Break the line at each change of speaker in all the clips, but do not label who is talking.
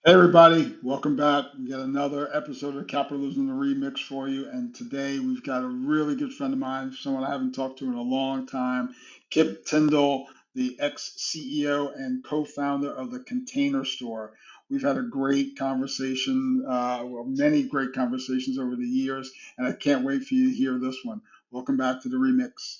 Hey everybody, welcome back. We got another episode of Capitalism the Remix for you, and today we've got a really good friend of mine, someone I haven't talked to in a long time, Kip Tindell, the ex-CEO and co-founder of the Container Store. We've had a great conversation, many great conversations over the years, and I can't wait for you to hear this one. Welcome back to the Remix.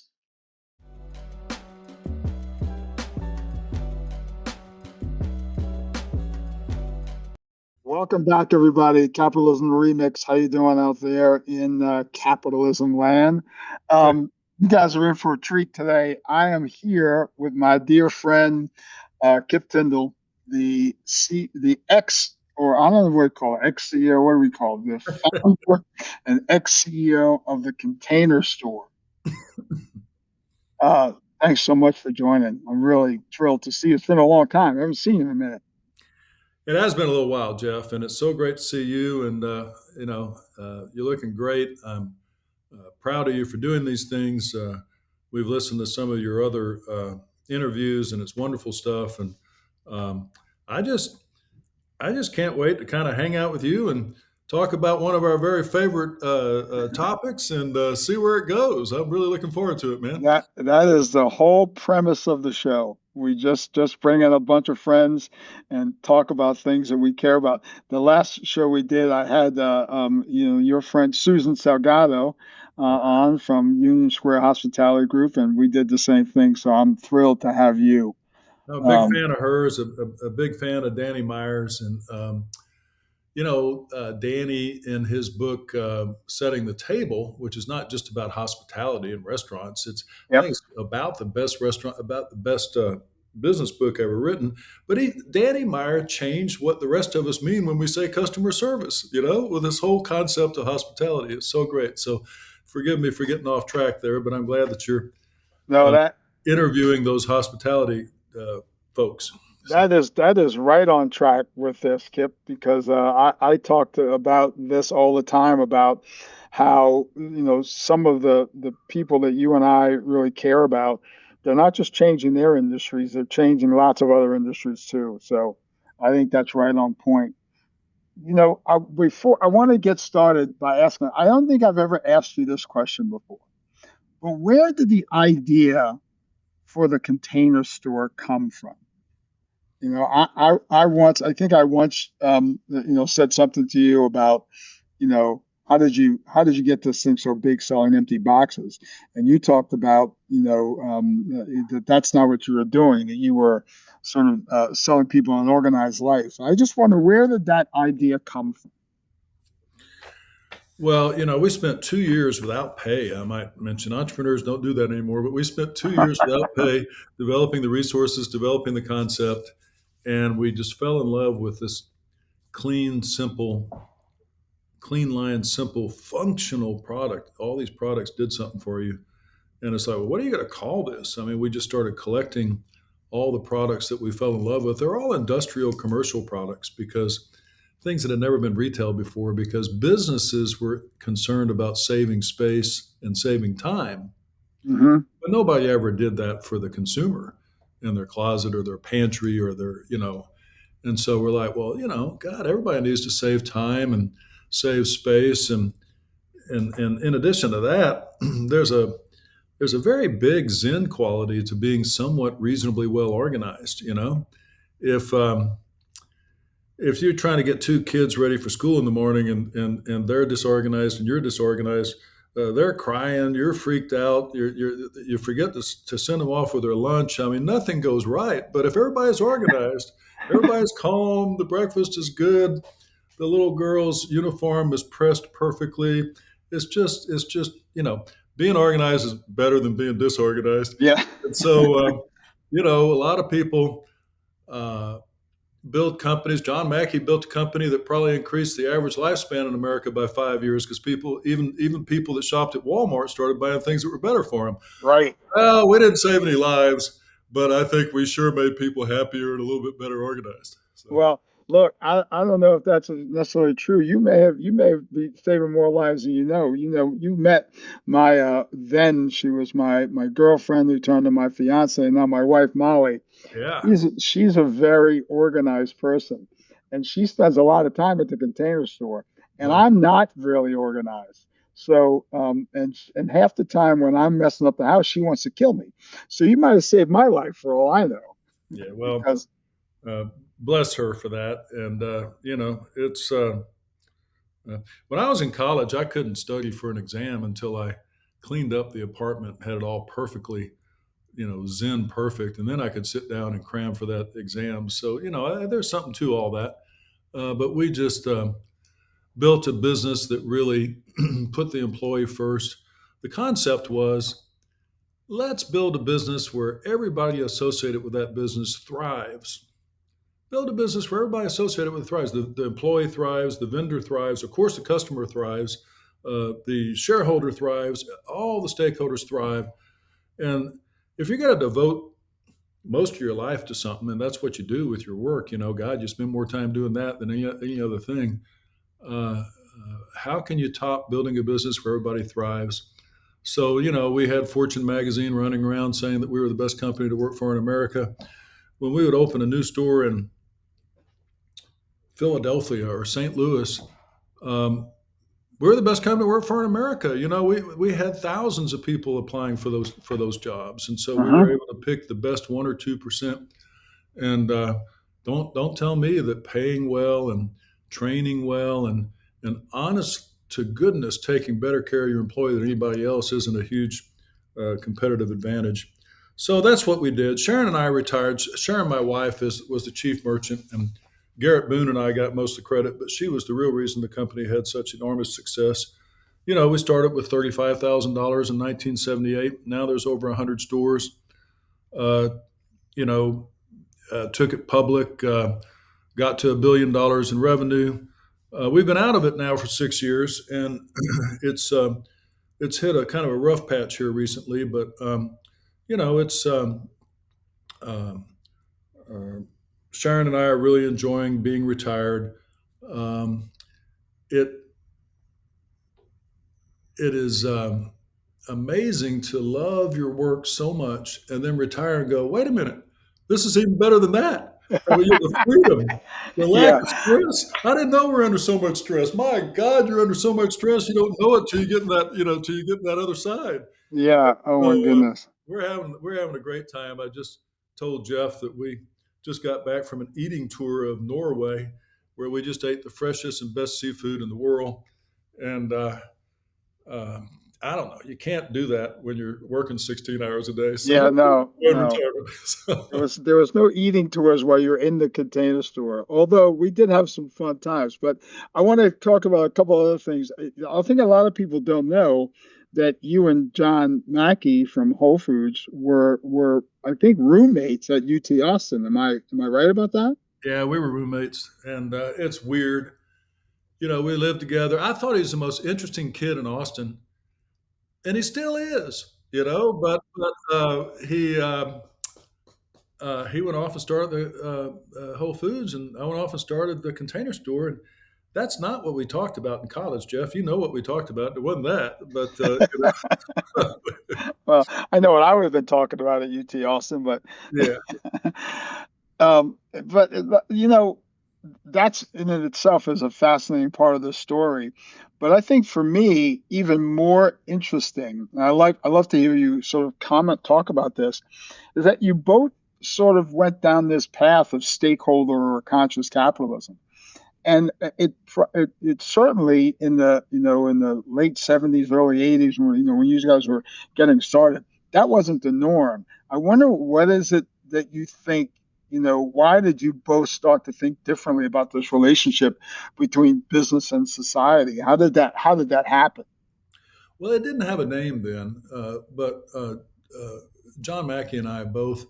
Welcome back, everybody. Capitalism Remix. How you doing out there in capitalism land? You guys are in for a treat today. I am here with my dear friend Kip Tindell, the ex, or I don't know what to call it, ex CEO. What do we call it? The founder and ex CEO of the Container Store. Uh, Thanks so much for joining. I'm really thrilled to see you. It's been a long time. I haven't seen you in a minute.
It has been a little while, Jeff, and it's so great to see you. And you're looking great. I'm proud of you for doing these things. We've listened to some of your other interviews, and it's wonderful stuff. And um, I just, I just can't wait to kind of hang out with you and talk about one of our very favorite topics and see where it goes. I'm really looking forward to it, man.
That is the whole premise of the show. We just bring in a bunch of friends and talk about things that we care about. The last show we did, I had your friend Susan Salgado on from Union Square Hospitality Group, and we did the same thing. So I'm thrilled to have you.
I'm a big
Um,
fan of hers, a big fan of Danny Myers, and Danny in his book "Setting the Table," which is not just about hospitality and restaurants. I
yep.
think it's about the best restaurant, about the best business book ever written. But Danny Meyer changed what the rest of us mean when we say customer service. With this whole concept of hospitality, it's so great. So, forgive me for getting off track there, but I'm glad that you're
No,
uh, interviewing those hospitality folks. So.
that is right on track with this, Kip, because I talk about this all the time about how some of the people that you and I really care about, they're not just changing their industries, they're changing lots of other industries too. So I think that's right on point. Before I want to get started by asking, I don't think I've ever asked you this question before, but where did the idea for the Container Store come from? I think I once, said something to you about, how did you get this thing so big selling empty boxes? And you talked about, that's not what you were doing, that you were sort of selling people an organized life. I just wonder, where did that idea come from?
Well, we spent 2 years without pay. I might mention entrepreneurs don't do that anymore, but we spent 2 years without pay developing the resources, developing the concept, and we just fell in love with this clean, simple, clean line, simple, functional product. All these products did something for you. And it's like, well, what are you going to call this? I mean, we just started collecting all the products that we fell in love with. They're all industrial commercial products because things that had never been retail before, because businesses were concerned about saving space and saving time.
Hmm.
But nobody ever did that for the consumer in their closet or their pantry or and so we're like, well, God, everybody needs to save time and save space. And in addition to that, there's a very big Zen quality to being somewhat reasonably well organized. If if you're trying to get two kids ready for school in the morning and they're disorganized and you're disorganized, they're crying, you're freaked out, you forget to send them off with their lunch. I mean, nothing goes right. But if everybody's organized, everybody's calm, the breakfast is good, the little girl's uniform is pressed perfectly. It's just being organized is better than being disorganized.
Yeah.
And so a lot of people uh, build companies. John Mackey built a company that probably increased the average lifespan in America by 5 years because people, even people that shopped at Walmart, started buying things that were better for them.
Right.
Well, we didn't save any lives, but I think we sure made people happier and a little bit better organized. So.
Well, look, I don't know if that's necessarily true. You may have be saving more lives than you know. You met my then she was my girlfriend who turned to my fiance and now my wife Molly.
Yeah.
She's a very organized person. and she spends a lot of time at the Container Store, and
Right.
I'm not really organized. So, and half the time when I'm messing up the house, she wants to kill me. So you might have saved my life for all I know,
Yeah. Well,
because
uh, bless her for that. And it's when I was in college, I couldn't study for an exam until I cleaned up the apartment, had it all perfectly, zen perfect, and then I could sit down and cram for that exam. So there's something to all that. But we just built a business that really put the employee first. The concept was, let's build a business where everybody associated with that business thrives. Build a business where everybody associated with it thrives. The employee thrives, the vendor thrives, of course, the customer thrives, the shareholder thrives, all the stakeholders thrive. And if you're going to devote most of your life to something, and that's what you do with your work, God, you spend more time doing that than any other thing. How can you top building a business where everybody thrives? So, we had Fortune magazine running around saying that we were the best company to work for in America. When we would open a new store in Philadelphia or St. Louis, um, we were the best company to work for in America. We had thousands of people applying for those jobs, and so we were
uh-huh.
able to pick the best 1 or 2%. And don't tell me that paying well and training well and honest to goodness taking better care of your employee than anybody else isn't a huge competitive advantage. So that's what we did. Sharon and I retired. Sharon, my wife, was the chief merchant, and Garrett Boone and I got most of the credit, but she was the real reason the company had such enormous success. We started with $35,000 in 1978. Now there's over 100 stores. Uh, you know, took it public, got to $1 billion in revenue. We've been out of it now for 6 years, and it's it's hit a kind of a rough patch here recently. But it's um, uh, Sharon and I are really enjoying being retired. Um, it it is amazing to love your work so much and then retire and go, wait a minute, this is even better than that. I mean, the freedom, the lack
Yeah,
of stress. I didn't know we are under so much stress. My God, you're under so much stress. You don't know it till you get in that, till you get in that other side.
yeah. Oh
So
my goodness.
we're having a great time. I just told Jeff that we just got back from an eating tour of Norway, where we just ate the freshest and best seafood in the world, and uh, I don't know. You can't do that when you're working 16 hours a day. So
Yeah,
that's
no,
in
no.
retirement.
There
So,
was there was no eating tours while you're in the Container Store. Although we did have some fun times. But I want to talk about a couple other things. I think a lot of people don't know that you and John Mackey from Whole Foods were I think roommates at UT Austin. Am I right about that?
yeah, we were roommates, and it's weird. We lived together. I thought he was the most interesting kid in Austin, and he still is. But he went off and started the Whole Foods, and I went off and started the Container Store, and that's not what we talked about in college, Jeff. You know what we talked about. It wasn't that, but
Well, I know what I would have been talking about at UT Austin, but
yeah.
but that's in and itself is a fascinating part of the story. But I think for me, even more interesting, and I love to hear you sort of talk about this, is that you both sort of went down this path of stakeholder or conscious capitalism. And it certainly in the late 70s, early 80s, when when you guys were getting started, that wasn't the norm. I wonder what is it that you think, why did you both start to think differently about this relationship between business and society? How did that happen?
Well, it didn't have a name then, but John Mackey and I both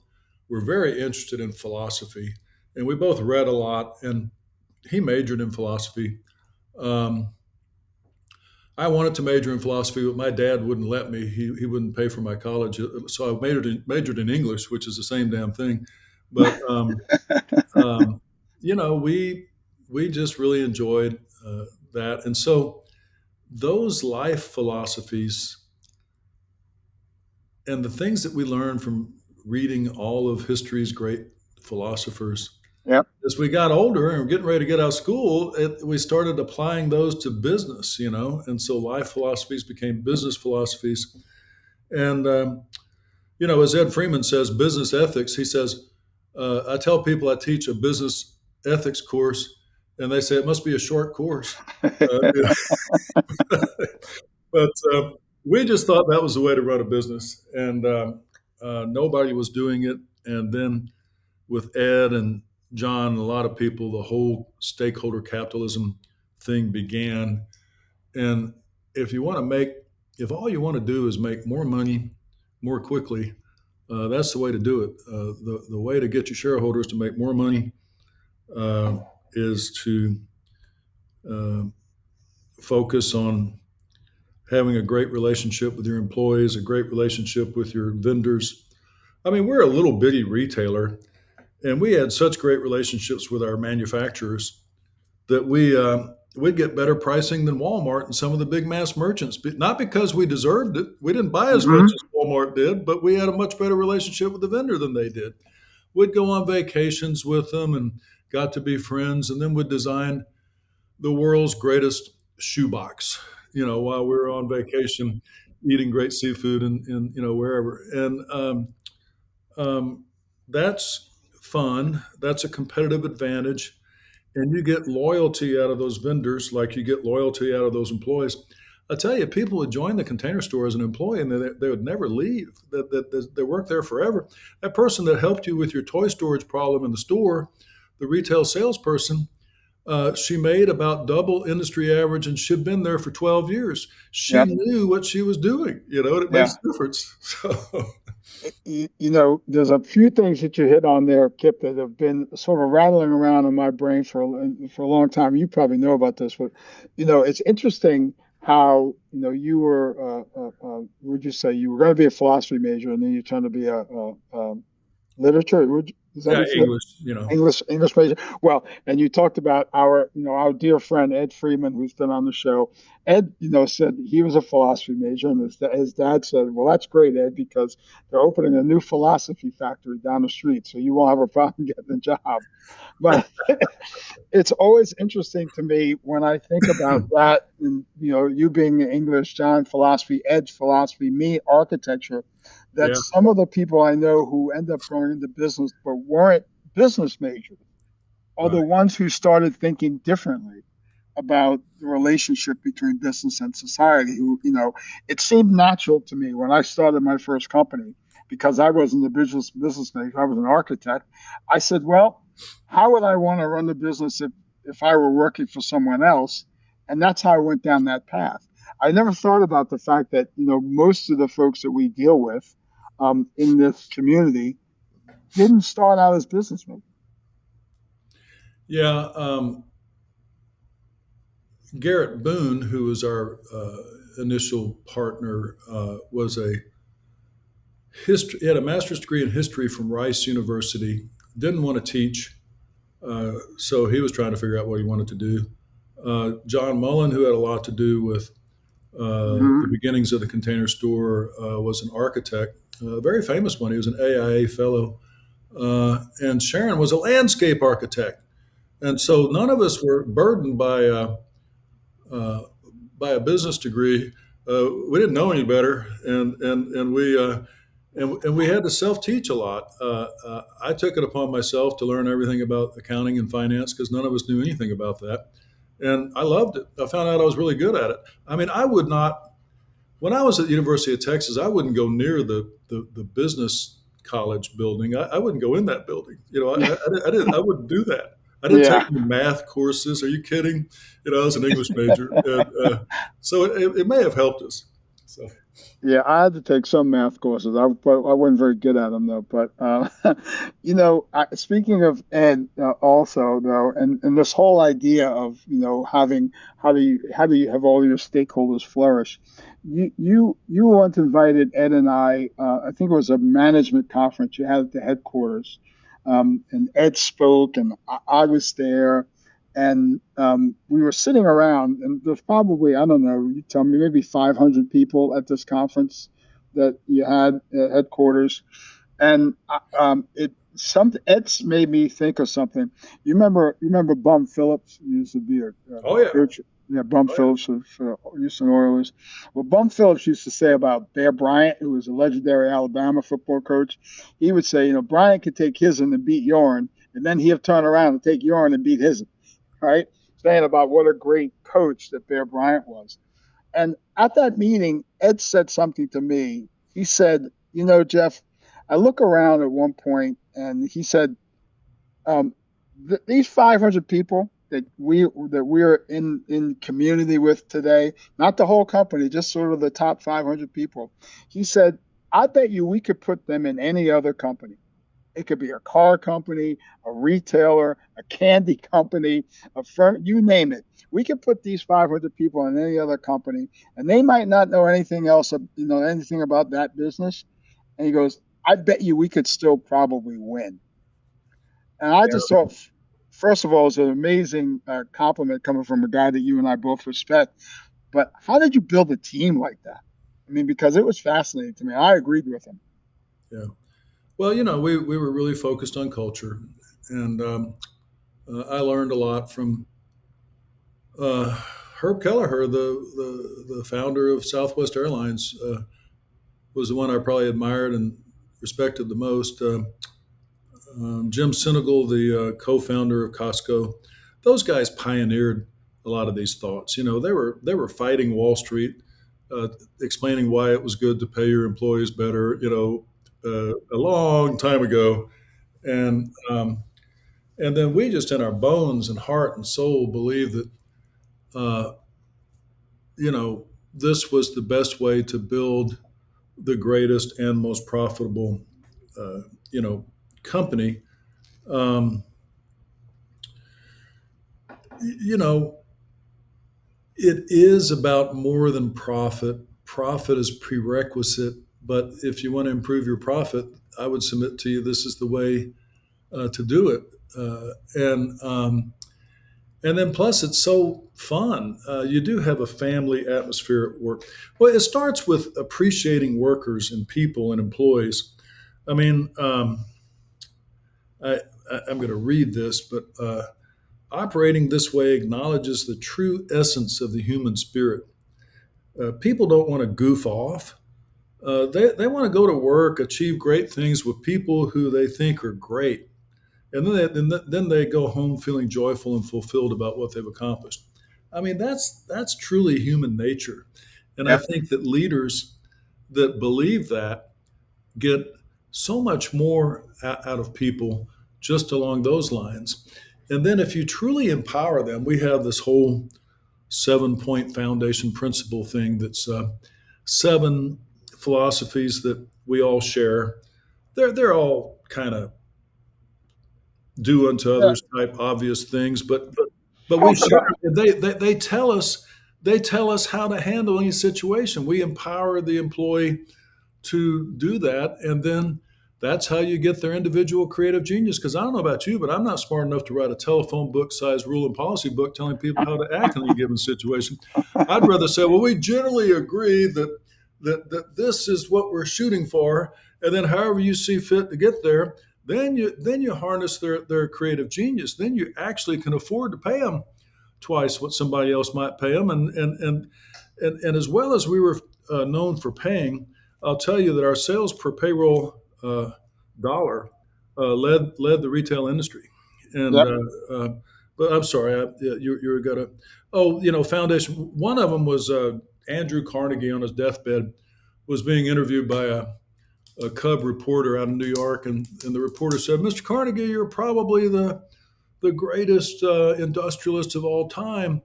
were very interested in philosophy, and we both read a lot. And he majored in philosophy. Um, I wanted to major in philosophy, but my dad wouldn't let me. He wouldn't pay for my college, so I majored in English, which is the same damn thing. But um, we just really enjoyed that, and so those life philosophies and the things that we learn from reading all of history's great philosophers,
Yep.
As we got older and were getting ready to get out of school, we started applying those to business, and so life philosophies became business philosophies. And as Ed Freeman says, business ethics. He says, I tell people I teach a business ethics course, and they say it must be a short course. But we just thought that was the way to run a business, and nobody was doing it. And then with Ed and John and a lot of people, the whole stakeholder capitalism thing began. And if you want to make, if all you want to do is make more money more quickly, that's the way to do it. The way to get your shareholders to make more money uh, is to uh, focus on having a great relationship with your employees, a great relationship with your vendors. I mean, we're a little bitty retailer, and we had such great relationships with our manufacturers that we'd get better pricing than Walmart and some of the big mass merchants. Not because we deserved it. We didn't buy as much
Hmm.
as Walmart did, but we had a much better relationship with the vendor than they did. We'd go on vacations with them and got to be friends, and then would design the world's greatest shoebox, while we were on vacation, eating great seafood and wherever. And um, that's fun. That's a competitive advantage. And you get loyalty out of those vendors like you get loyalty out of those employees. I tell you, people would join the Container Store as an employee and they would never leave. They work there forever. That person that helped you with your toy storage problem in the store, the retail salesperson, she made about double industry average and she'd been there for 12 years. She
Yep.
knew what she was doing, and it makes
Yeah.
a difference. So,
There's a few things that you hit on there, Kip, that have been sort of rattling around in my brain for a long time. You probably know about this, but it's interesting how you were. Would you say you were going to be a philosophy major, and then you turned to be a literature? Is that
yeah,
what you said?
English.
English major. Well, and you talked about our dear friend Ed Freeman, who's been on the show. Ed, said he was a philosophy major, and his dad said, "Well, that's great, Ed, because they're opening a new philosophy factory down the street, so you won't have a problem getting a job." But it's always interesting to me when I think about that, and you being English, John philosophy, Ed philosophy, me architecture, that
Yeah,
some of the people I know who end up going into business but weren't business majors are
right.
the ones who started thinking differently about the relationship between business and society. It seemed natural to me when I started my first company because I wasn't a business major, I was an architect. I said, well, how would I want to run the business if I were working for someone else? And that's how I went down that path. I never thought about the fact that most of the folks that we deal with in this community didn't start out as businessmen.
Yeah, Garrett Boone, who was our initial partner, was a history. He had a master's degree in history from Rice University. Didn't want to teach, so he was trying to figure out what he wanted to do. John Mullen, who had a lot to do with the
Hmm.
beginnings of the Container Store, was an architect, a very famous one. He was an AIA fellow, and Sharon was a landscape architect. And so none of us were burdened uh, by a business degree. We didn't know any better, and we had to self teach a lot. I took it upon myself to learn everything about accounting and finance because none of us knew anything about that, and I loved it. I found out I was really good at it. I mean, I would not when I was at the University of Texas, I wouldn't go near the business college building. I wouldn't go in that building. I wouldn't do that. I didn't take
Yeah.
any math courses. Are you kidding? I was an English major, and so it may have helped us. So
Yeah, I had to take some math courses. I wasn't very good at them though. But speaking of Ed, also though, and this whole idea of having how do you have all your stakeholders flourish? You once invited Ed and I think it was a management conference you had at the headquarters, and Ed spoke, and I was there, and we were sitting around, and there's probably, I don't know, you tell me, maybe 500 people at this conference that you had at headquarters. And it some Ed's made me think of something. You remember Bum Phillips used to be a
Oh yeah,
coach. Yeah, Bum
oh yeah,
Phillips for Houston Oilers. Well, Bum Phillips used to say about Bear Bryant, who was a legendary Alabama football coach. He would say, Bryant could take his and beat Yorn, and then he'd turn around and take Yorn and beat his. Right? Saying about what a great coach that Bear Bryant was. And at that meeting, Ed said something to me. He said, Jeff, I look around at one point and he said, um, these 500 people that we're in community with today, not the whole company, just sort of the top 500 people. He said, I bet you we could put them in any other company. It could be a car company, a retailer, a candy company, a firm, you name it. We could put these 500 people in any other company, and they might not know anything else, anything about that business. And he goes, I bet you we could still probably win. And I just thought, first of all, it's an amazing compliment coming from a guy that you and I both respect. But how did you build a team like that? I mean, because it was fascinating to me. I agreed with him.
yeah. Well, we were really focused on culture, and I learned a lot from Herb Kelleher, the founder of Southwest Airlines, was the one I probably admired and respected the most. Jim Sinegal, the co-founder of Costco, those guys pioneered a lot of these thoughts. They were fighting Wall Street, uh, explaining why it was good to pay your employees better. A long time ago, and then we just in our bones and heart and soul believe that uh, this was the best way to build the greatest and most profitable uh, you know company. Um, you know, it is about more than profit. Profit is prerequisite, but if you want to improve your profit, I would submit to you this is the way to do it. And then plus it's so fun. You do have a family atmosphere at work. Well, it starts with appreciating workers and people and employees. I mean, I'm going to read this, but operating this way acknowledges the true essence of the human spirit. People don't want to goof off. They want to go to work, achieve great things with people who they think are great. And then they go home feeling joyful and fulfilled about what they've accomplished. I mean, that's truly human nature. And I
Yeah.
think that leaders that believe that get so much more out of people just along those lines. And then if you truly empower them, we have this whole 7 point foundation principle thing that's seven philosophies that we all share. They're all kind of do unto
Yeah.
others type obvious things, but we
Talk
share.
about
They tell us how to handle any situation. We empower the employee to do that, and then that's how you get their individual creative genius. Because I don't know about you, but I'm not smart enough to write a telephone book size rule and policy book telling people how to act in any given situation. I'd rather say, well, we generally agree that this is what we're shooting for, and then however you see fit to get there, then you harness their creative genius. Then you actually can afford to pay them twice what somebody else might pay them, and as well as we were known for paying, I'll tell you that our sales per payroll dollar led the retail industry. And
Yep.
but I'm sorry, you were gonna. Oh, foundation. One of them was Andrew Carnegie on his deathbed was being interviewed by a Cub reporter out in New York, and the reporter said, "Mr. Carnegie, you're probably the greatest industrialist of all time.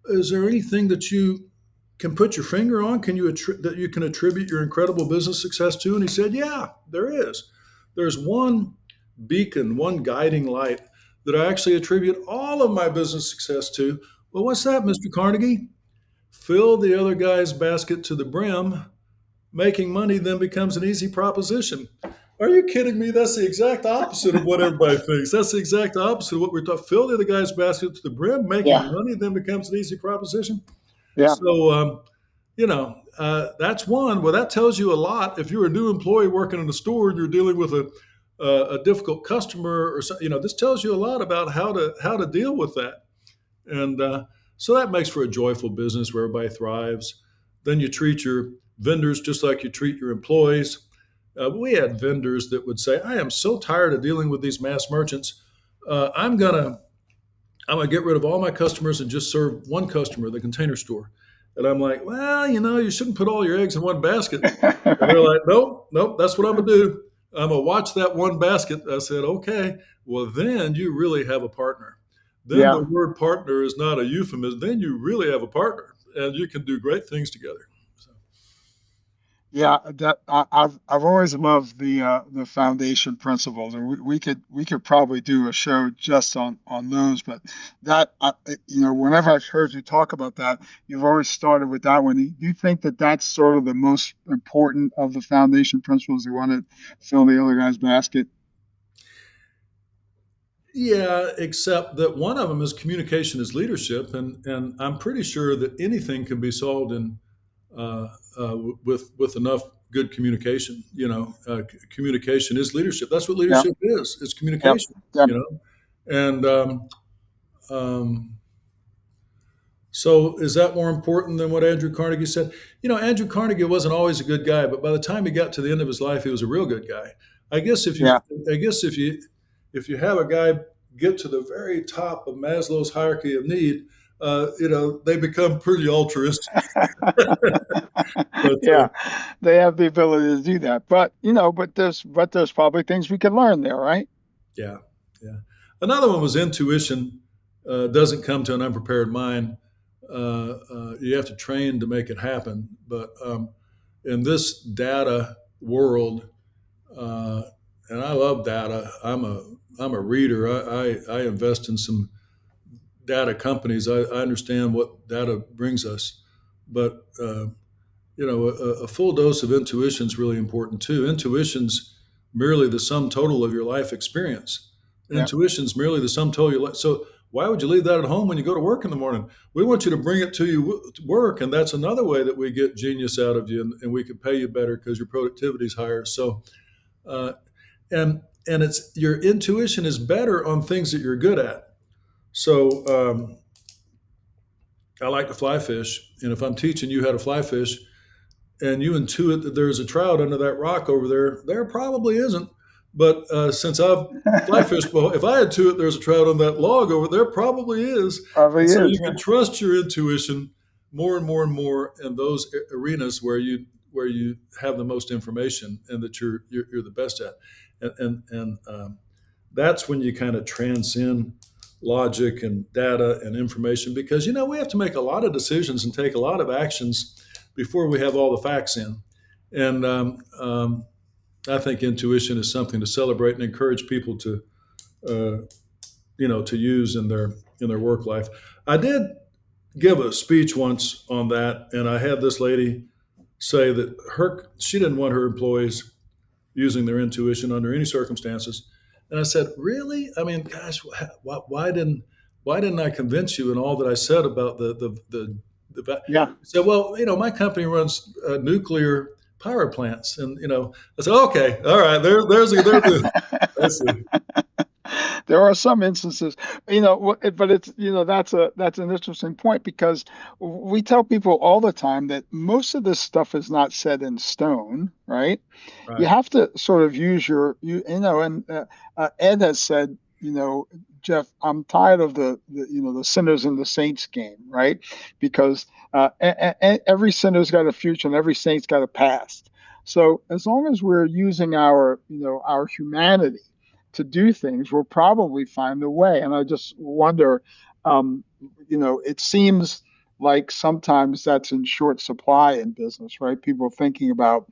Is there anything that you can put your finger on? That you can attribute your incredible business success to?" And he said, "Yeah, there is. There's one beacon, one guiding light that I actually attribute all of my business success to." Well, what's that, Mr. Carnegie? Fill the other guy's basket to the brim. Making money then becomes an easy proposition. Are you kidding me? That's the exact opposite of what everybody thinks. That's the exact opposite of what we're talking. Fill the other guy's basket to the brim. Making
Yeah.
money then becomes an easy proposition.
Yeah.
So, that's one. Well, that tells you a lot. If you're a new employee working in a store and you're dealing with a difficult customer or something, this tells you a lot about how to deal with that. And so that makes for a joyful business where everybody thrives. Then you treat your vendors just like you treat your employees. We had vendors that would say, "I am so tired of dealing with these mass merchants. Uh, I'm gonna I'm gonna get rid of all my customers and just serve one customer, the Container Store." And I'm like, "Well, you shouldn't put all your eggs in one basket." And they're like, "Nope, nope, that's what I'm gonna do. I'm gonna watch that one basket." I said, "Okay, well then you really have a partner. Then the
Yeah.
word partner is not a euphemism. Then you really have a partner, and you can do great things together." So,
Yeah, I've always loved the foundation principles, and we could probably do a show just on those. But that whenever I've heard you talk about that, you've always started with that one. Do you think that that's sort of the most important of the foundation principles? You want to fill the other guy's basket?
yeah, except that one of them is communication is leadership, and I'm pretty sure that anything can be solved with enough good communication. Communication is leadership. That's what
Yep,
leadership is. It's
yep,
communication.
yep.
And um, so is that more important than what Andrew Carnegie said? Andrew Carnegie wasn't always a good guy, but by the time he got to the end of his life, he was a real good guy. I guess if you,
Yeah.
I guess if you have a guy get to the very top of Maslow's hierarchy of need, they become pretty altruistic. But
Yeah, they have the ability to do that. But there's probably things we can learn there, right?
yeah, yeah. Another one was intuition. Doesn't come to an unprepared mind. You have to train to make it happen. But in this data world, uh, and I love data. I'm a reader. I invest in some data companies. I understand what data brings us, but a full dose of intuition is really important too. Intuition's merely the sum total of your life experience.
Yeah,
Intuition's merely the sum total of your life. So why would you leave that at home when you go to work in the morning? We want you to bring it to you to work, and that's another way that we get genius out of you, and we can pay you better because your productivity is higher. So, uh, and it's your intuition is better on things that you're good at. So I like to fly fish, and if I'm teaching you how to fly fish, and you intuit that there's a trout under that rock over there, there probably isn't. But since I've fly fished, well, if I intuit there's a trout on that log over there, probably is.
probably
And so
is.
you can trust your intuition more and more and more in those arenas where you have the most information and that you're the best at, and that's when you kind of transcend logic and data and information because we have to make a lot of decisions and take a lot of actions before we have all the facts in. And I think intuition is something to celebrate and encourage people uh, to use in their work life. I did give a speech once on that, and I had this lady say that she didn't want her employees using their intuition under any circumstances. And I said, "Really? I mean, gosh, why didn't I convince you in all that I said about the?"
Yeah.
He said, "Well, my company runs nuclear power plants," and I said, "Okay, all right, there's a
There are some instances, but that's an interesting point because we tell people all the time that most of this stuff is not set in stone, right? You
right,
have to sort of use and Ed has said, Jeff, I'm tired of the sinners and the saints game, right? Because every sinner's got a future and every saint's got a past. So as long as we're using our humanity to do things, we'll probably find a way. And I just wonder, um, it seems like sometimes that's in short supply in business, right? People thinking about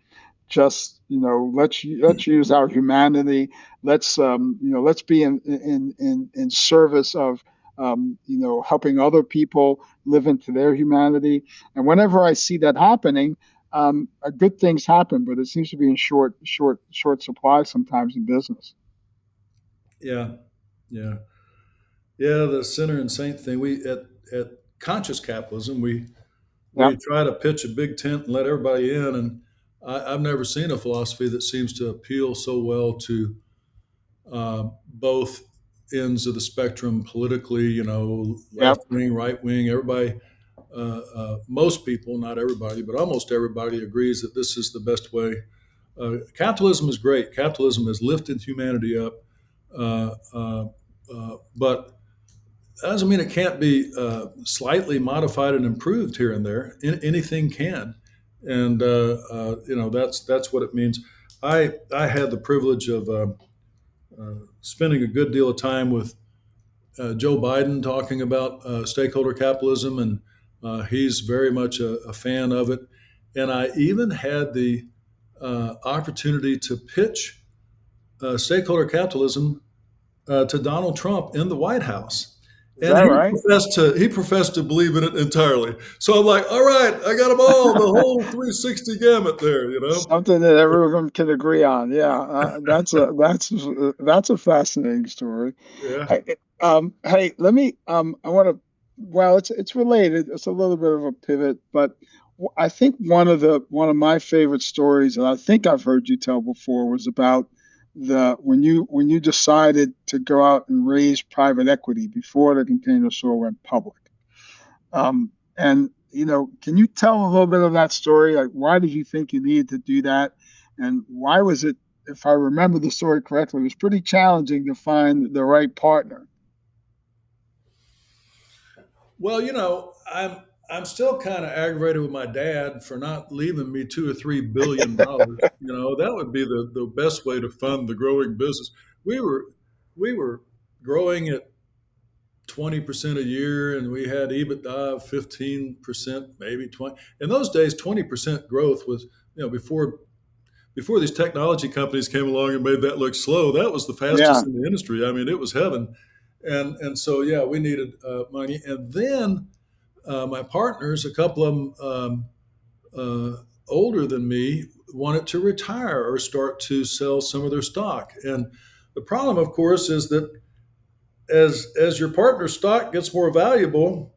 just let's use our humanity. Let's be in service of helping other people live into their humanity. And whenever I see that happening, good things happen, but it seems to be in short supply sometimes in business.
yeah, yeah, yeah. The sinner and saint thing. We at conscious capitalism, we
Yep.
try to pitch a big tent and let everybody in, and I've never seen a philosophy that seems to appeal so well to both ends of the spectrum politically, left
Yep.
wing, right wing, everybody, most people, not everybody, but almost everybody agrees that this is the best way. Capitalism is great. Capitalism has lifted humanity up, but that doesn't mean it can't be slightly modified and improved here and there. Anything can, and that's what it means. I had the privilege of spending a good deal of time with Joe Biden talking about stakeholder capitalism, and he's very much a fan of it. And I even had the opportunity to pitch stakeholder capitalism to Donald Trump in the White House.
Is
And
that right?
he professed to believe in it entirely. So I'm like, all right, I got them all, the whole 360 gamut there.
Something that everyone can agree on. Yeah, that's a fascinating story.
Yeah.
Hey, let me. I want to. Well, it's related. It's a little bit of a pivot, but I think one of my favorite stories, and I think I've heard you tell before, was about the when you decided to go out and raise private equity before the container store went public. And can you tell a little bit of that story? Like, why did you think you needed to do that, and why was it? If I remember the story correctly, it was pretty challenging to find the right partner.
Well, I'm still kind of aggravated with my dad for not leaving me $2 or $3 billion. That would be the best way to fund the growing business. We were we were growing at 20% a year, and we had EBITDA of 15%, maybe 20. In those days, 20% growth was, before these technology companies came along and made that look slow. That was the
Yeah,
fastest in the industry. I mean, it was heaven. And so yeah, we needed money. And then my partners, a couple of them older than me, wanted to retire or start to sell some of their stock. And the problem, of course, is that as your partner's stock gets more valuable,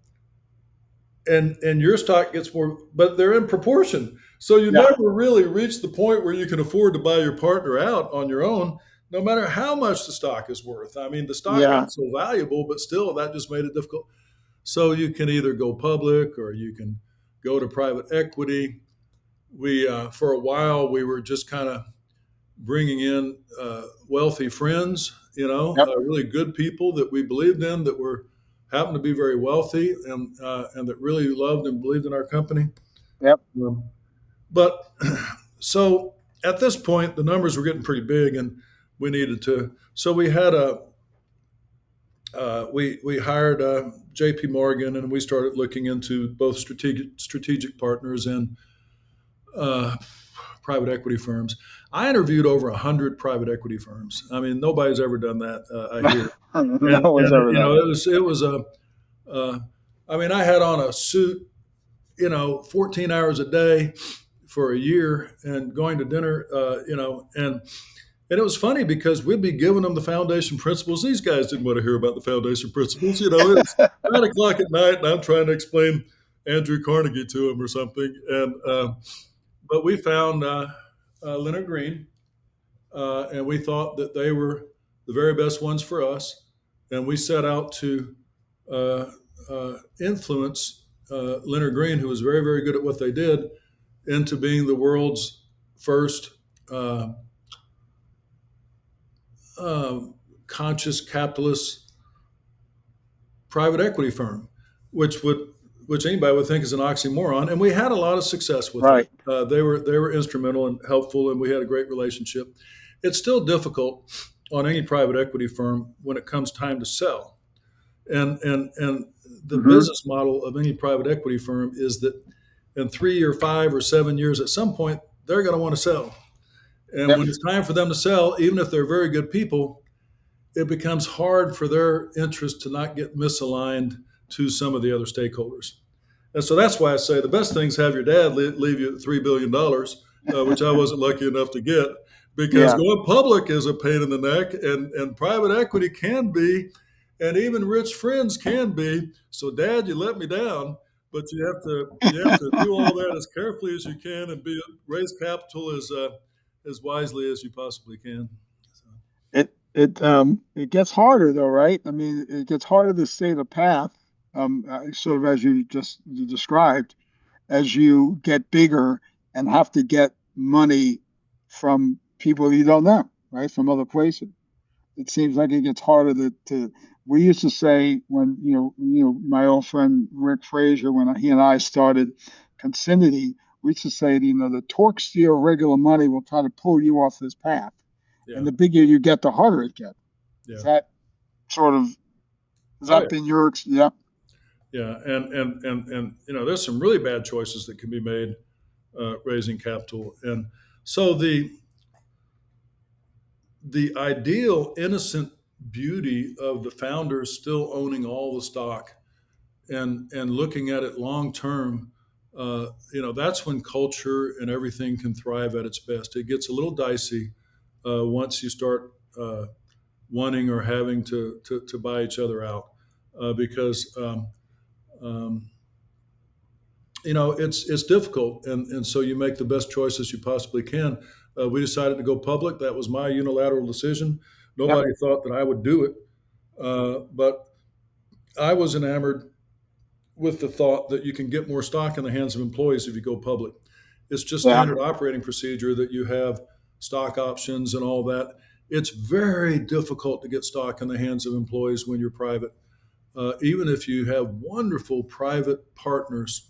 and your stock gets more, but they're in proportion. So you
yeah,
never really reach the point where you can afford to buy your partner out on your own, no matter how much the stock is worth. I mean, the stock
yeah,
got so valuable, but still, that just made it difficult. So you can either go public or you can go to private equity. We, for a while, we were just kind of bringing in wealthy friends,
yep,
really good people that we believed in, that were happened to be very wealthy, and that really loved and believed in our company.
yep,
Um, but so at this point, the numbers were getting pretty big, and we needed to. So we had we hired J.P. Morgan, and we started looking into both strategic partners and uh, private equity firms. I interviewed over 100 private equity firms. I mean, nobody's ever done that. I hear,
no
and
one's ever done that.
it was a. Uh, I mean, I had on a suit, 14 hours a day for a year, and going to dinner, and it was funny because we'd be giving them the foundation principles. These guys didn't want to hear about the foundation principles. It was 9 o'clock at night, and I'm trying to explain Andrew Carnegie to them or something. And but we found Leonard Green, and we thought that they were the very best ones for us. And we set out to uh, influence Leonard Green, who was very, very good at what they did, into being the world's first uh, uh, conscious capitalist private equity firm, which would which anybody would think is an oxymoron. And we had a lot of success with that.
Right.
They were instrumental and helpful, and we had a great relationship. It's still difficult on any private equity firm when it comes time to sell. And the
Hmm.
business model of any private equity firm is that in 3 or 5 or 7 years, at some point, they're going to want to sell. And
Yep.
when it's time for them to sell, even if they're very good people, it becomes hard for their interest to not get misaligned to some of the other stakeholders. And so that's why I say the best things have your dad leave you $3 billion, which I wasn't lucky enough to get, because
Yeah.
going public is a pain in the neck, and private equity can be, and even rich friends can be. So, Dad, you let me down, but you have to do all that as carefully as you can, and raise capital as wisely as you possibly can. So,
It gets harder though, right? I mean, it gets harder to stay the path, sort of as you described, as you get bigger and have to get money from people you don't know, right? From other places. It seems like it gets harder to we used to say when my old friend Rick Frazier, when he and I started Consinity, we used to say, the torque steel regular money will try to pull you off this path. And
Yeah.
the bigger you get, the harder it gets. Is
Yeah.
that sort of, has
Oh
that
yeah.
been your, yeah,
Yeah. And there's some really bad choices that can be made raising capital. And so the ideal innocent beauty of the founders still owning all the stock and looking at it long term, that's when culture and everything can thrive at its best. It gets a little dicey once you start wanting or having to buy each other out because um, it's difficult, and so you make the best choices you possibly can. We decided to go public. That was my unilateral decision.
yep,
Nobody thought that I would do it, but I was enamored with the thought that you can get more stock in the hands of employees if you go public. It's just
yeah,
standard operating procedure that you have stock options and all that. It's very difficult to get stock in the hands of employees when you're private. Even if you have wonderful private partners,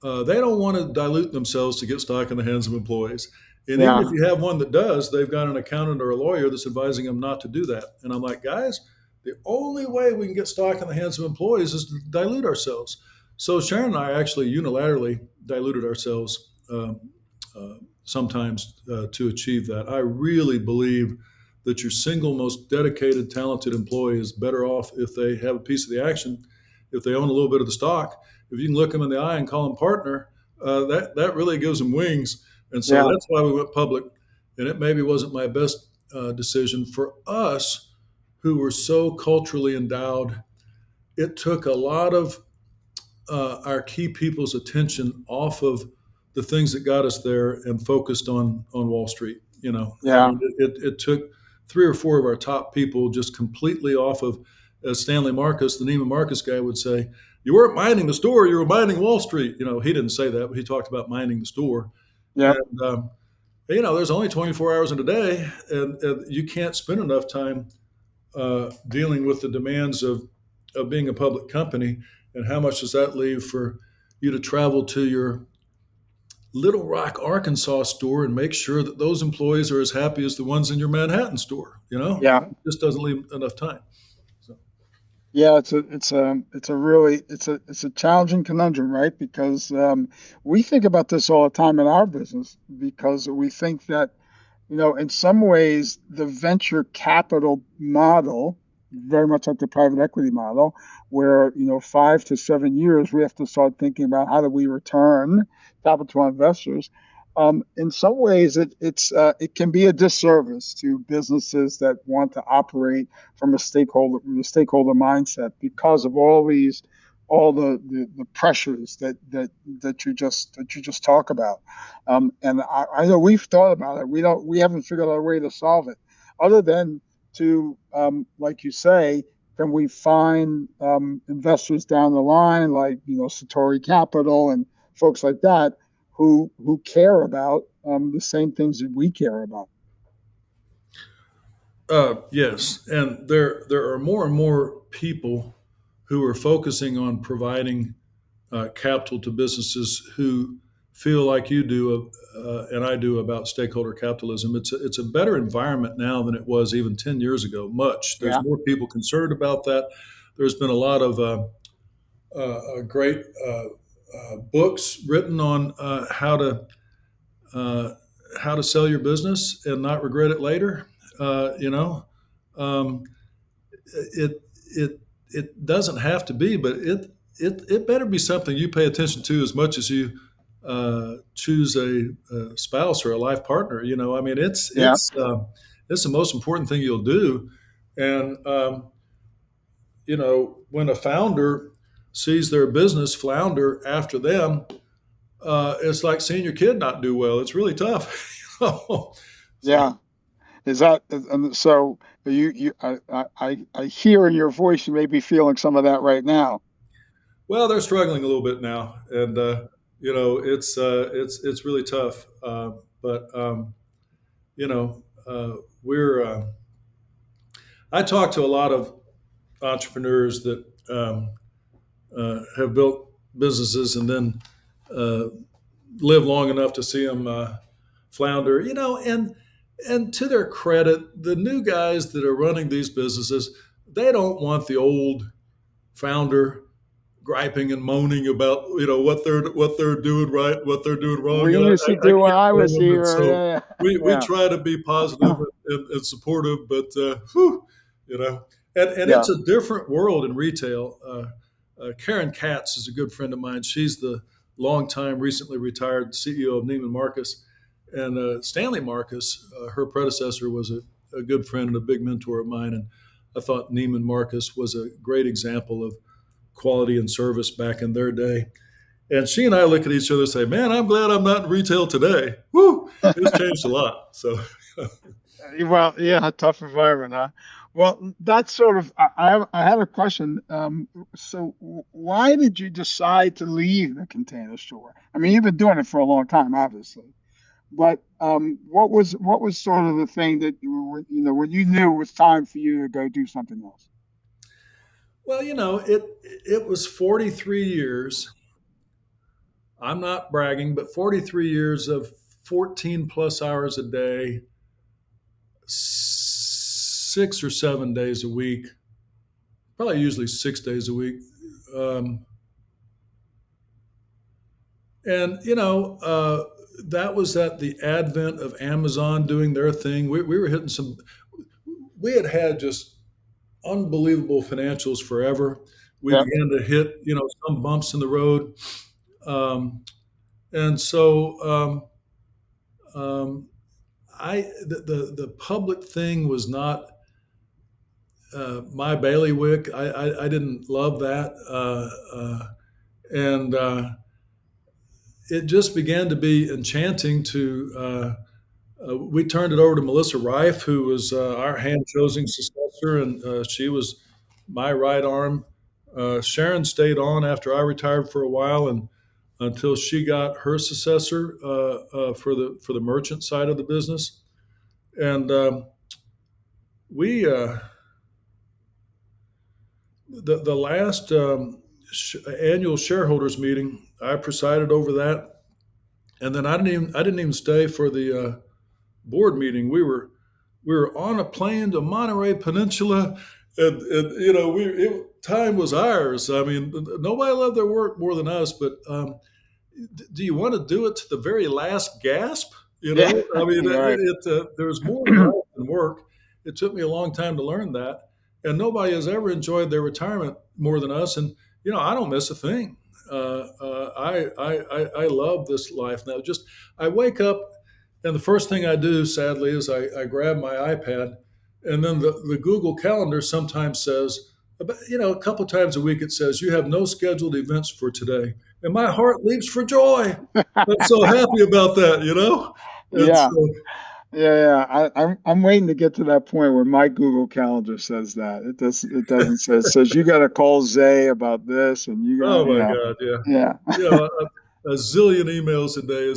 they don't want to dilute themselves to get stock in the hands of employees. And even if
yeah,
you have one that does, they've got an accountant or a lawyer that's advising them not to do that. And I'm like, guys, the only way we can get stock in the hands of employees is to dilute ourselves. So Sharon and I actually unilaterally diluted ourselves sometimes to achieve that. I really believe that your single most dedicated, talented employee is better off if they have a piece of the action, if they own a little bit of the stock. If you can look them in the eye and call them partner, that really gives them wings. And so
yeah,
that's why we went public. And it maybe wasn't my best decision for us, who were so culturally endowed. It took a lot of our key people's attention off of the things that got us there and focused on Wall Street. I
yeah,
mean, it took three or four of our top people just completely off of, as Stanley Marcus, the Neiman Marcus guy, would say, you weren't minding the store, you were minding Wall Street. He didn't say that, but he talked about minding the store.
yep,
And, there's only 24 hours in a day, and you can't spend enough time dealing with the demands of being a public company. And how much does that leave for you to travel to your Little Rock, Arkansas store and make sure that those employees are as happy as the ones in your Manhattan store?
yeah.
It just doesn't leave enough time. So,
Yeah, it's a challenging conundrum, right? Because we think about this all the time in our business because we think that, in some ways, the venture capital model, very much like the private equity model, where, 5 to 7 years, we have to start thinking about how do we return capital to our investors. In some ways, it can be a disservice to businesses that want to operate from a stakeholder mindset because of all the pressures that you just talk about. And I know we've thought about it. We haven't figured out a way to solve it, other than to, like you say, can we find investors down the line, like Satori Capital and folks like that, who care about the same things that we care about.
yes, and there are more and more people who are focusing on providing capital to businesses who feel like you do and I do about stakeholder capitalism. It's a better environment now than it was even 10 years ago. Much. There's
Yeah,
more people concerned about that. There's been a lot of great books written on uh, how to sell your business and not regret it later. Um, it it it doesn't have to be, but it better be something you pay attention to as much as you choose a spouse or a life partner. I mean,
yeah,
it's the most important thing you'll do, and when a founder sees their business flounder after them, it's like seeing your kid not do well. It's really tough. So
yeah. Is that and so? I hear in your voice you may be feeling some of that right now.
Well, they're struggling a little bit now, and it's really tough. But you know, we're I talk to a lot of entrepreneurs that have built businesses and then uh, live long enough to see them flounder. And to their credit, the new guys that are running these businesses, they don't want the old founder griping and moaning about what they're doing right, what they're doing wrong,
We
and
used to
I
do when
can't
I
blame
was
them. And
here.
so we
Yeah,
try to be positive
yeah,
and supportive, but whew, you know, and
yeah.
it's a different world in retail. Karen Katz is a good friend of mine. She's the longtime, recently retired CEO of Neiman Marcus, and Stanley Marcus, her predecessor, was a good friend and a big mentor of mine. And I thought Neiman Marcus was a great example of quality and service back in their day. And she and I look at each other and say, "Man, I'm glad I'm not in retail today. Woo, it's changed a lot." So,
Well, yeah, a tough environment, huh? Well, that's sort of. I had a question. So, why did you decide to leave the Container Store? I mean, you've been doing it for a long time, obviously. But what was sort of the thing that when you knew it was time for you to go do something else?
well, it was 43 years. I'm not bragging, but 43 years of 14 plus hours a day, 6 or 7 days a week, probably usually 6 days a week. Um, and that was at the advent of Amazon doing their thing. We were hitting some. We had just unbelievable financials forever. We
Yep.
began to hit some bumps in the road, and so I the public thing was not my bailiwick. I didn't love that, and it just began to be enchanting to. We turned it over to Melissa Rife, who was our hand chosen successor, and she was my right arm. Sharon stayed on after I retired for a while, and until she got her successor for the merchant side of the business. And we the last annual shareholders meeting, I presided over that, and then I didn't even stay for the board meeting. We were on a plane to Monterey Peninsula, and time was ours. I mean, nobody loved their work more than us, but do you want to do it to the very last gasp?
Yeah.
I mean,
Right.
there's more to life than work. It took me a long time to learn that, and nobody has ever enjoyed their retirement more than us. And I don't miss a thing. I love this life now. Just I wake up, and the first thing I do, sadly, is I grab my iPad, and then the Google Calendar sometimes says, a couple times a week, it says you have no scheduled events for today, and my heart leaps for joy. I'm so happy about that. And
Yeah.
so,
Yeah. I'm waiting to get to that point where my Google Calendar says that. It doesn't say. It says you got to call Zay about this, and you got
oh my God, yeah,
yeah.
you know, a zillion emails a day.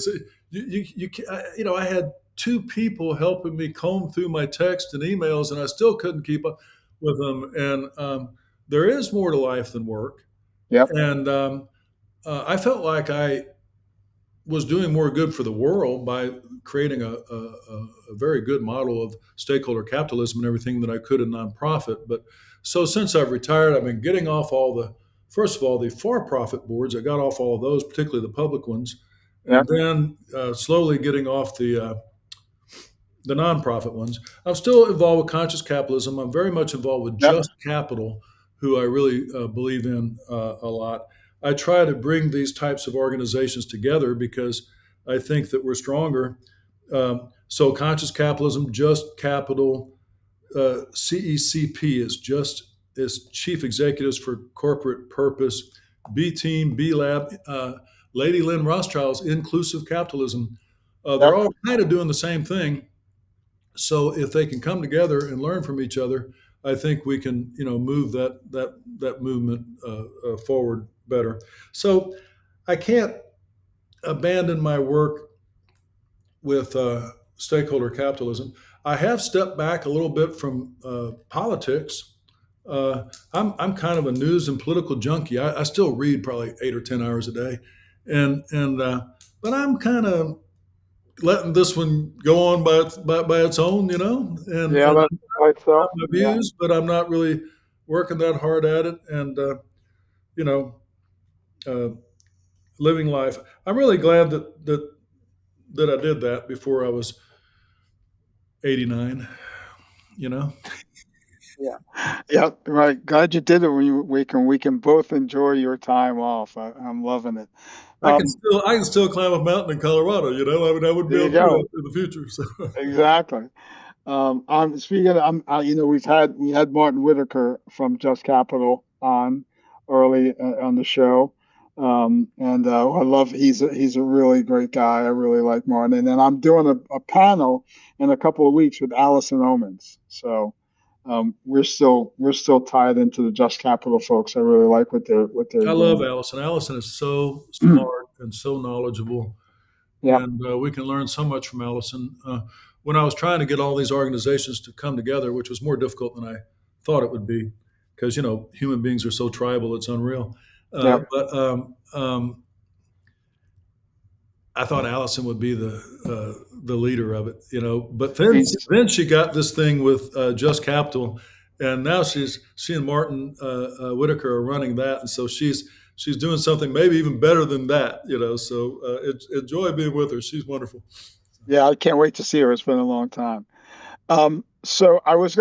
I had two people helping me comb through my text and emails, and I still couldn't keep up with them. And there is more to life than work.
Yep.
And I felt like I was doing more good for the world by creating a very good model of stakeholder capitalism and everything that I could in nonprofit. But so since I've retired, I've been getting off first of all, the for profit boards. I got off all of those, particularly the public ones, and
Yep.
then slowly getting off the nonprofit ones. I'm still involved with conscious capitalism. I'm very much involved with
Yep.
Just Capital, who I really believe in a lot. I try to bring these types of organizations together because I think that we're stronger. So, conscious capitalism, Just Capital, CECP is Chief Executives for Corporate Purpose, B Team, B Lab, Lady Lynn Rothschild's Inclusive Capitalism. They're
Yep.
all kind of doing the same thing, So if they can come together and learn from each other, I think we can, move that movement forward better. So I can't abandon my work with stakeholder capitalism. I have stepped back a little bit from politics. I'm kind of a news and political junkie. I still read probably 8 or 10 hours a day, and but I'm kind of letting this one go on by its own,
Yeah,
and
that's quite
have
so.
my
Yeah,
views, but I'm not really working that hard at it, and you know, uh, living life. I'm really glad that I did that before I was 89. You know,
yeah, yeah. Right. Glad you did it. We can both enjoy your time off. I'm loving it. Um,
I can still climb a mountain in Colorado. I mean, I wouldn't be
there you
able to do
go.
that in the future. So
Exactly. I'm speaking. We had Martin Whitaker from Just Capital on early on the show, and I love. He's a really great guy. I really like Martin. And then I'm doing a panel in a couple of weeks with Allison Omens. So we're still tied into the Just Capital folks. I really like what they're
I love
doing.
Allison. Allison is so smart and so knowledgeable,
Yep.
and we can learn so much from Allison. When I was trying to get all these organizations to come together, which was more difficult than I thought it would be, because human beings are so tribal, it's unreal.
Yep.
But I thought Allison would be the leader of it. But
She's
then she got this thing with Just Capital, and now she and Martin Whitaker are running that, and so she's doing something maybe even better than that. So enjoy being with her. She's wonderful.
Yeah. I can't wait to see her. It's been a long time. So I was,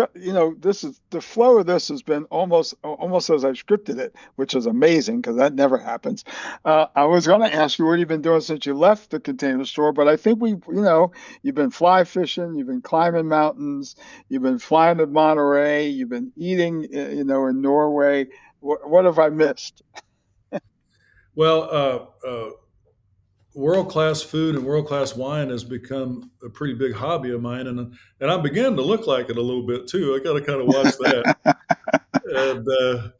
this is the flow of this has been almost as I scripted it, which is amazing because that never happens. I was going to ask you what you've been doing since you left the Container Store, but I think you've been fly fishing, you've been climbing mountains, you've been flying to Monterey, you've been eating, in Norway. What have I missed?
Well, world class food and world class wine has become a pretty big hobby of mine, and I'm beginning to look like it a little bit too. I got to kind of watch that.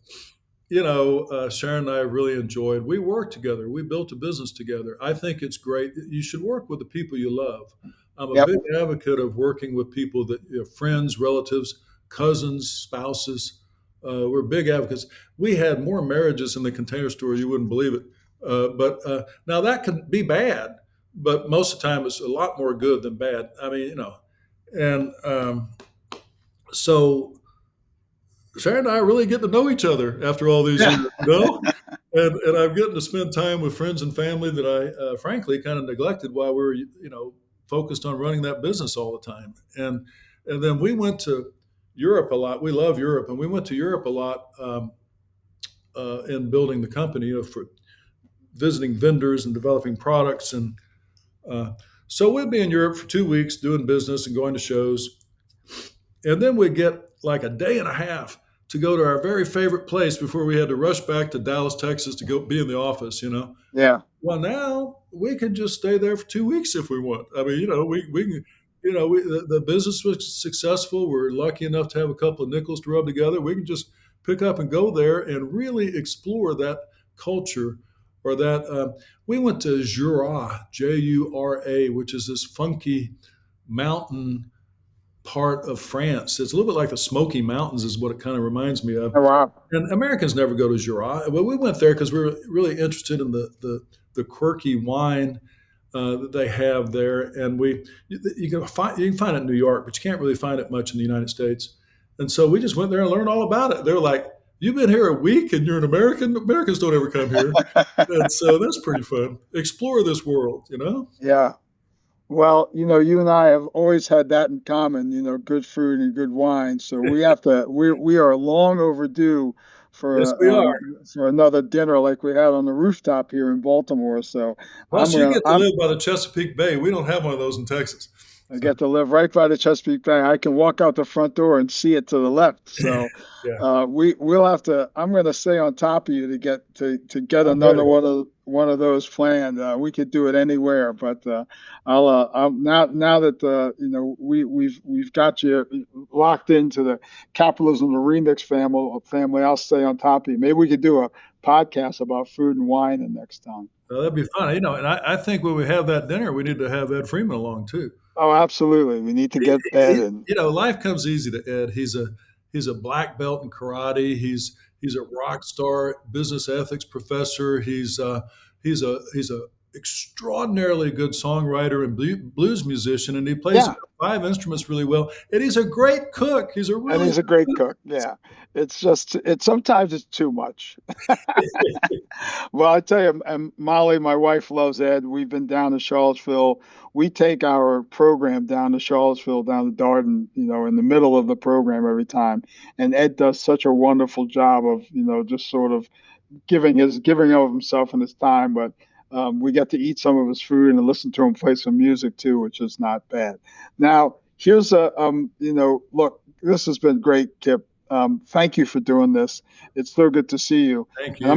And Sharon and I really enjoyed. We worked together. We built a business together. I think it's great. You should work with the people you love. I'm a
Yep.
big advocate of working with people that friends, relatives, cousins, spouses. We're big advocates. We had more marriages in the Container Store. You wouldn't believe it. But now that can be bad, but most of the time it's a lot more good than bad. I mean, and so Sarah and I really get to know each other after all these
Yeah.
years. And I'm getting to spend time with friends and family that I, frankly, kind of neglected while we were, focused on running that business all the time. And then we went to Europe a lot. We love Europe, and we went to Europe a lot in building the company, for visiting vendors and developing products. And uh, so we'd be in Europe for 2 weeks doing business and going to shows. And then we'd get like a day and a half to go to our very favorite place before we had to rush back to Dallas, Texas to go be in the office.
Yeah.
Well, now we can just stay there for 2 weeks if we want. I mean, we can, the business was successful. We're lucky enough to have a couple of nickels to rub together. We can just pick up and go there and really explore that culture or that. We went to Jura, Jura, which is this funky mountain part of France. It's a little bit like the Smoky Mountains, is what it kind of reminds me of.
Oh, wow.
And Americans never go to Jura. Well, we went there because we were really interested in the quirky wine that they have there, and you can find it in New York, but you can't really find it much in the United States. And so we just went there and learned all about it. They're like, "You've been here a week and you're an American. Americans don't ever come here." And so that's pretty fun. Explore this world.
Yeah. Well, you and I have always had that in common, good food and good wine. So we are long overdue
Yes,
for
we are.
another dinner like we had on the rooftop here in Baltimore. So I'm
Plus, you
gonna
get to
I'm
live by the Chesapeake Bay. We don't have one of those in Texas.
I
So
get to live right by the Chesapeake Bay. I can walk out the front door and see it to the left. So
yeah,
we'll have to. I'm going to stay on top of you to get
I'm ready.
another one of those planned. We could do it anywhere, but I'll now that we've got you locked into the capitalism, the remix family. I'll stay on top of you. Maybe we could do a podcast about food and wine the next time.
Well, that'd be fun. And I think when we have that dinner, we need to have Ed Freeman along too.
Oh, absolutely. We need to get Ed in.
Life comes easy to Ed. He's a black belt in karate. He's a rock star, business ethics professor. He's a extraordinarily good songwriter and blues musician, and he plays
Yeah.
about five instruments really well. And he's a great cook. He's a
And
really
he's a great cook. Yeah. It's just sometimes it's too much. Well, I tell you, and Molly, my wife loves Ed. We've been down to Charlottesville. We take our program down to Charlottesville, down to Darden, in the middle of the program every time. And Ed does such a wonderful job of, just sort of giving of himself and his time. But we get to eat some of his food and listen to him play some music too, which is not bad. Now, here's look, this has been great, Kip. Thank you for doing this. It's so good to see you.
thank
And
you.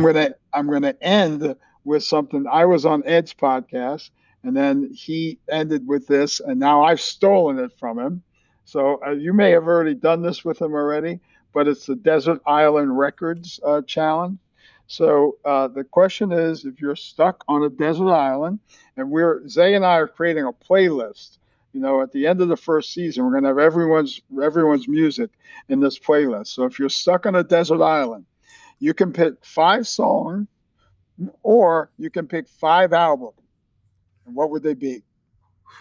I'm gonna end with something. I was on Ed's podcast, and then he ended with this, and now I've stolen it from him. So you may have already done this with him already, but it's the Desert Island Records challenge. So the question is, if you're stuck on a desert island, and Zay and I are creating a playlist. At the end of the first season, we're going to have everyone's music in this playlist. So if you're stuck on a desert island, you can pick 5 songs, or you can pick 5 albums. And what would they be?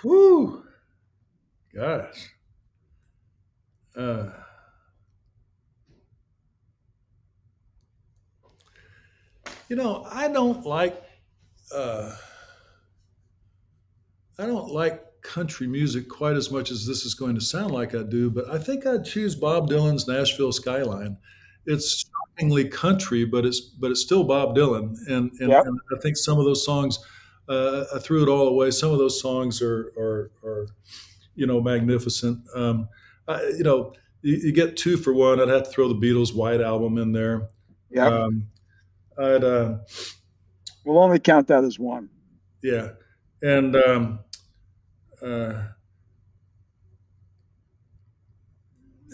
Whew, gosh. Uh, I don't like uh, country music quite as much as this is going to sound like I do, but I think I'd choose Bob Dylan's Nashville Skyline. It's shockingly country, but it's still Bob Dylan,
Yep.
and I think some of those songs, I threw it all away. Some of those songs are magnificent. You get two for one. I'd have to throw the Beatles' White Album in there.
Yep.
Um, I'd
We'll only count that as one.
Yeah, and uh,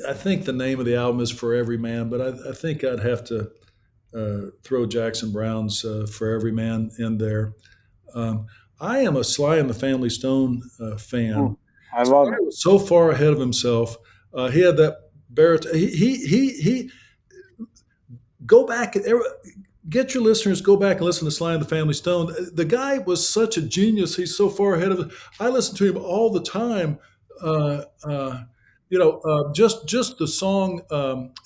I think the name of the album is For Every Man, but I think I'd have to throw Jackson Brown's For Every Man in there. Um, I am a Sly and the Family Stone fan.
Mm, I
Sly
love it.
was so far ahead of himself. He had that baritone. He go back. Get your listeners go back and listen to Sly and the Family Stone. The guy was such a genius. He's so far ahead of it. I listen to him all the time. Uh, uh, just the song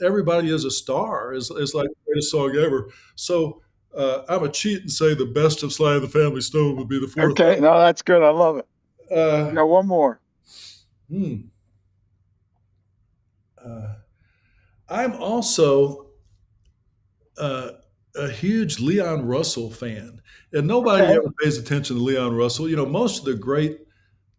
"Everybody Is a Star" is like the greatest song ever. So I'm a cheat and say the best of Sly and the Family Stone would be the fourth.
Okay. No, that's good. I love it. I
Uh,
got one more.
hmm. uh, I'm also uh, a huge Leon Russell fan, and nobody
Okay.
ever pays attention to Leon Russell. Most of the great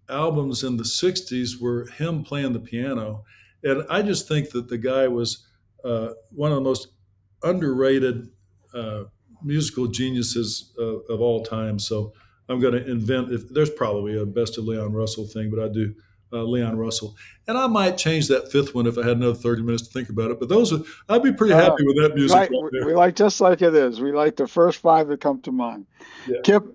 albums in the '60s were him playing the piano, and I just think that the guy was one of the most underrated uh, musical geniuses of all time. So I'm going to invent. If there's probably a best of Leon Russell thing, but I do. Leon Russell, and I might change that fifth one if I had another 30 minutes to think about it. But I'd be pretty
No, no.
happy with that music right
We
there.
like just like it is. We like the first 5 that come to mind.
Yeah.
Kip,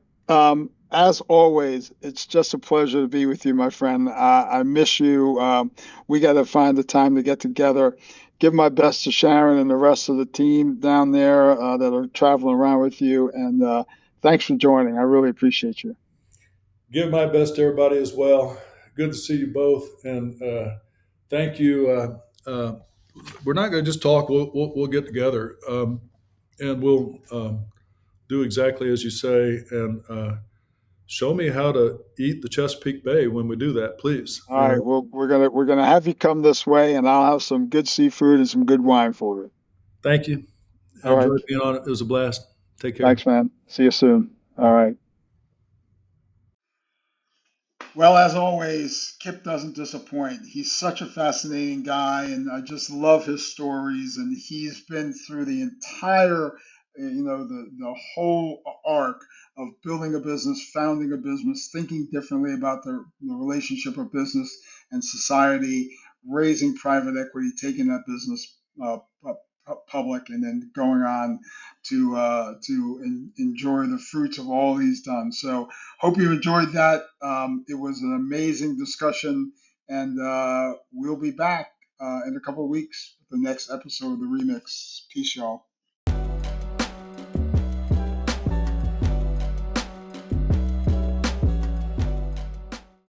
as always, it's just a pleasure to be with you, my friend. I miss you. We got to find the time to get together. Give my best to Sharon and the rest of the team down there that are traveling around with you. And thanks for joining. I really appreciate you.
Give my best to everybody as well. Good to see you both, and thank you. We're not going to just talk. We'll get together, and we'll do exactly as you say, and show me how to eat the Chesapeake Bay when we do that, please.
All right. Well, we're gonna have you come this way, and I'll have some good seafood and some good wine for you.
Thank you. I
All right.
enjoyed being on it. It was a blast. Take care.
Thanks, man. See you soon. All
Bye.
right. Well, as always, Kip doesn't disappoint. He's such a fascinating guy, and I just love his stories. And he's been through the entire, the whole arc of building a business, founding a business, thinking differently about the relationship of business and society, raising private equity, taking that business public, and then going on to enjoy the fruits of all he's done. So hope you enjoyed that. It was an amazing discussion, and we'll be back in a couple of weeks with the next episode of the Remix. Peace, y'all.